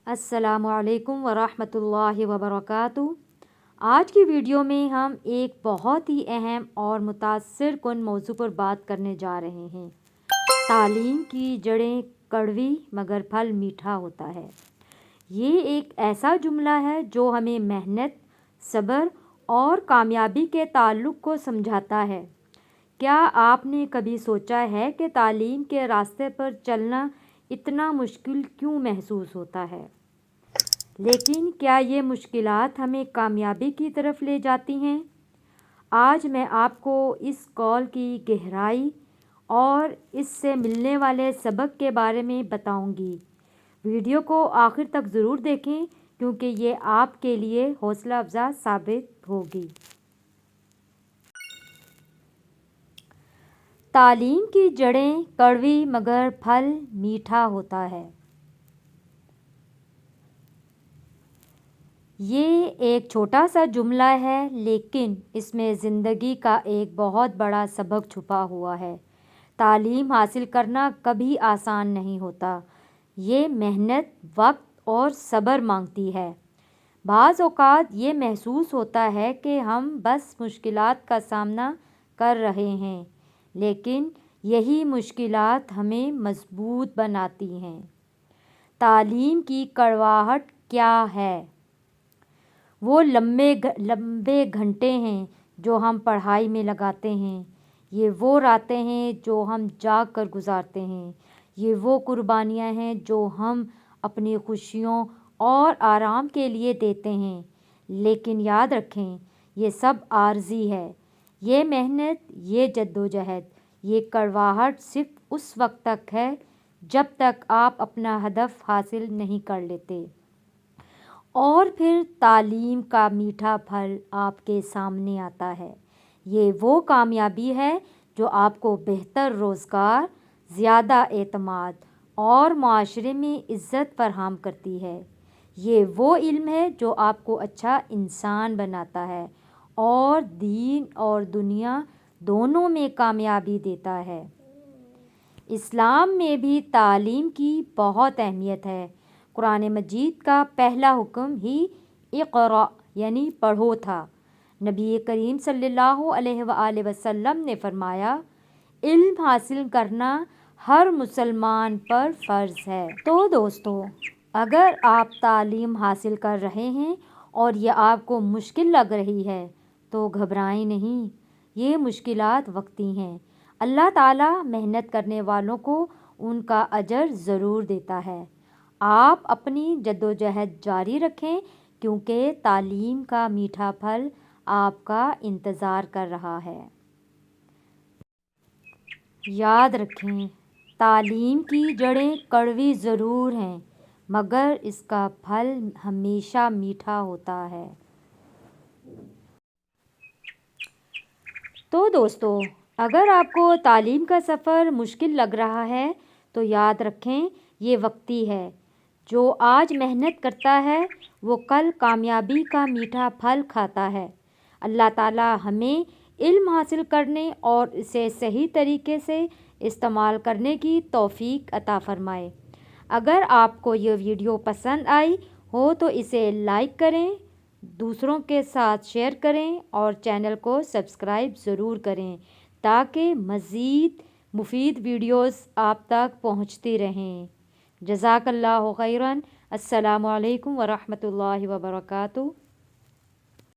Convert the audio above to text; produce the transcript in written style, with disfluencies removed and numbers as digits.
अस्सलामु अलैकुम वरहमतुल्लाहि वबरकातुहू। आज की वीडियो में हम एक बहुत ही अहम और मुतासिर कुन मौजू पर बात करने जा रहे हैं। तालीम की जड़ें कड़वी मगर फल मीठा होता है। ये एक ऐसा जुमला है जो हमें मेहनत, सब्र और कामयाबी के ताल्लुक़ को समझाता है। क्या आपने कभी सोचा है कि तालीम के रास्ते पर चलना इतना मुश्किल क्यों महसूस होता है, लेकिन क्या ये मुश्किलात हमें कामयाबी की तरफ ले जाती हैं? आज मैं आपको इस कौल की गहराई और इससे मिलने वाले सबक के बारे में बताऊंगी। वीडियो को आखिर तक ज़रूर देखें क्योंकि ये आपके लिए हौसला अफ़ज़ा साबित होगी। तालीम की जड़ें कड़वी मगर फल मीठा होता है। ये एक छोटा सा जुमला है, लेकिन इसमें ज़िंदगी का एक बहुत बड़ा सबक छुपा हुआ है। तालीम हासिल करना कभी आसान नहीं होता। ये मेहनत, वक्त और सब्र मांगती है। बाज़ औक़ात ये महसूस होता है कि हम बस मुश्किलात का सामना कर रहे हैं, लेकिन यही मुश्किलात हमें मज़बूत बनाती हैं। तालीम की कड़वाहट क्या है? वो लंबे घंटे हैं जो हम पढ़ाई में लगाते हैं। ये वो रातें हैं जो हम जाग कर गुजारते हैं। ये वो कुर्बानियाँ हैं जो हम अपनी खुशियों और आराम के लिए देते हैं। लेकिन याद रखें, ये सब आर्जी है। ये मेहनत, ये जद्दोजहद, ये कड़वाहट सिर्फ़ उस वक्त तक है जब तक आप अपना हदफ हासिल नहीं कर लेते, और फिर तालीम का मीठा फल आपके सामने आता है। ये वो कामयाबी है जो आपको बेहतर रोज़गार, ज़्यादा एतमाद और माशरे में इज़्ज़त फराहम करती है। ये वो इल्म है जो आपको अच्छा इंसान बनाता है और दीन और दुनिया दोनों में कामयाबी देता है। इस्लाम में भी तालीम की बहुत अहमियत है। कुरान मजीद का पहला हुक्म ही इक़रा यानी पढ़ो था। नबी करीम सल्लल्लाहु अलैहि वसल्लम ने फरमाया, इल्म हासिल करना हर मुसलमान पर फ़र्ज़ है। तो दोस्तों, अगर आप तालीम हासिल कर रहे हैं और ये आपको मुश्किल लग रही है तो घबराएं नहीं। ये मुश्किलात वक्ती हैं। अल्लाह ताला मेहनत करने वालों को उनका अजर ज़रूर देता है। आप अपनी जद्दोजहद जारी रखें क्योंकि तालीम का मीठा फल आपका इंतज़ार कर रहा है। याद रखें, तालीम की जड़ें कड़वी ज़रूर हैं, मगर इसका फल हमेशा मीठा होता है। तो दोस्तों, अगर आपको तालीम का सफ़र मुश्किल लग रहा है तो याद रखें, ये वक्ती है। जो आज मेहनत करता है वो कल कामयाबी का मीठा फल खाता है। अल्लाह ताला हमें इल्म हासिल करने और इसे सही तरीके से इस्तेमाल करने की तौफीक अता फ़रमाए। अगर आपको ये वीडियो पसंद आई हो तो इसे लाइक करें, दूसरों के साथ शेयर करें और चैनल को सब्सक्राइब ज़रूर करें ताकि मज़ीद मुफीद वीडियोस आप तक पहुँचती रहें। जज़ाकल्लाहु खैरन। अस्सलामु अलैकुम वरहमतुल्लाहि वबरकातुहू।